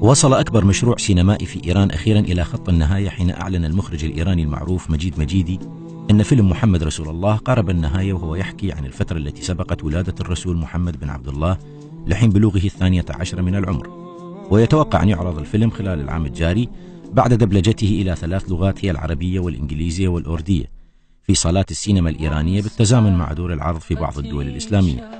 وصل أكبر مشروع سينمائي في إيران أخيرا إلى خط النهاية حين أعلن المخرج الإيراني المعروف مجيد مجيدي أن فيلم محمد رسول الله قارب النهاية، وهو يحكي عن الفترة التي سبقت ولادة الرسول محمد بن عبد الله لحين بلوغه 12 من العمر. ويتوقع أن يعرض الفيلم خلال العام الجاري بعد دبلجته إلى 3 لغات هي العربية والإنجليزية والأردية في صالات السينما الإيرانية بالتزامن مع دور العرض في بعض الدول الإسلامية.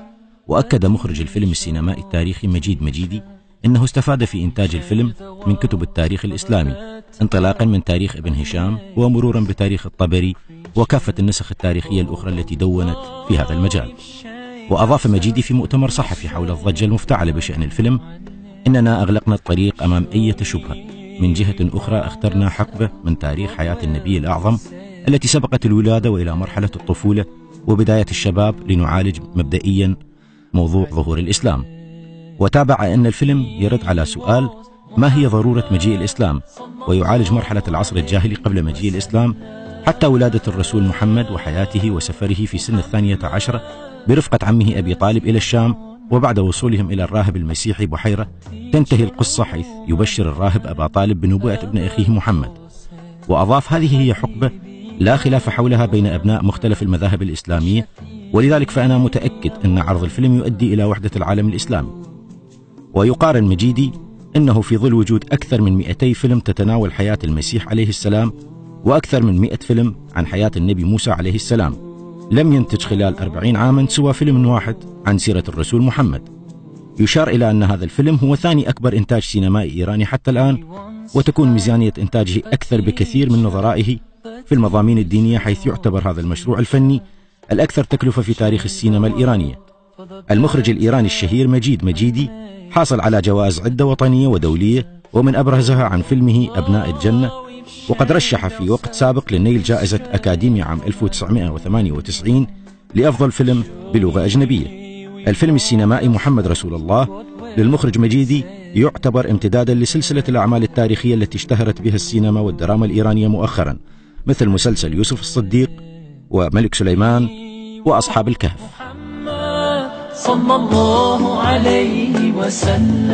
وأكد مخرج الفيلم السينمائي التاريخي مجيد مجيدي أنه استفاد في إنتاج الفيلم من كتب التاريخ الإسلامي، انطلاقا من تاريخ ابن هشام ومرورا بتاريخ الطبري وكافة النسخ التاريخية الأخرى التي دونت في هذا المجال. وأضاف مجيدي في مؤتمر صحفي حول الضجة المفتعلة بشأن الفيلم: إننا أغلقنا الطريق أمام أي شبهة. من جهة أخرى اخترنا حقبة من تاريخ حياة النبي الأعظم التي سبقت الولادة وإلى مرحلة الطفولة وبداية الشباب لنعالج مبدئيا موضوع ظهور الإسلام. وتابع أن الفيلم يرد على سؤال: ما هي ضرورة مجيء الإسلام؟ ويعالج مرحلة العصر الجاهلي قبل مجيء الإسلام حتى ولادة الرسول محمد وحياته وسفره في سن 12 برفقة عمه أبي طالب إلى الشام، وبعد وصولهم إلى الراهب المسيحي بحيرة تنتهي القصة حيث يبشر الراهب أبا طالب بنبوءة ابن أخيه محمد. وأضاف: هذه هي حقبة لا خلاف حولها بين أبناء مختلف المذاهب الإسلامية، ولذلك فأنا متأكد أن عرض الفيلم يؤدي إلى وحدة العالم الإسلامي. ويقارن مجيدي أنه في ظل وجود أكثر من 200 فيلم تتناول حياة المسيح عليه السلام وأكثر من 100 فيلم عن حياة النبي موسى عليه السلام، لم ينتج خلال 40 عاما سوى فيلم واحد عن سيرة الرسول محمد. يشار إلى أن هذا الفيلم هو ثاني أكبر إنتاج سينمائي إيراني حتى الآن، وتكون ميزانية إنتاجه أكثر بكثير من نظرائه في المضامين الدينية، حيث يعتبر هذا المشروع الفني الأكثر تكلفة في تاريخ السينما الإيرانية. المخرج الإيراني الشهير مجيد مجيدي حاصل على جوائز عدة وطنية ودولية، ومن أبرزها عن فيلمه أبناء الجنة، وقد رشح في وقت سابق لنيل جائزة أكاديمية عام 1998 لأفضل فيلم بلغة أجنبية. الفيلم السينمائي محمد رسول الله للمخرج مجيدي يعتبر امتدادا لسلسلة الأعمال التاريخية التي اشتهرت بها السينما والدراما الإيرانية مؤخرا، مثل مسلسل يوسف الصديق وملك سليمان وأصحاب الكهف. صلى الله عليه وسلم.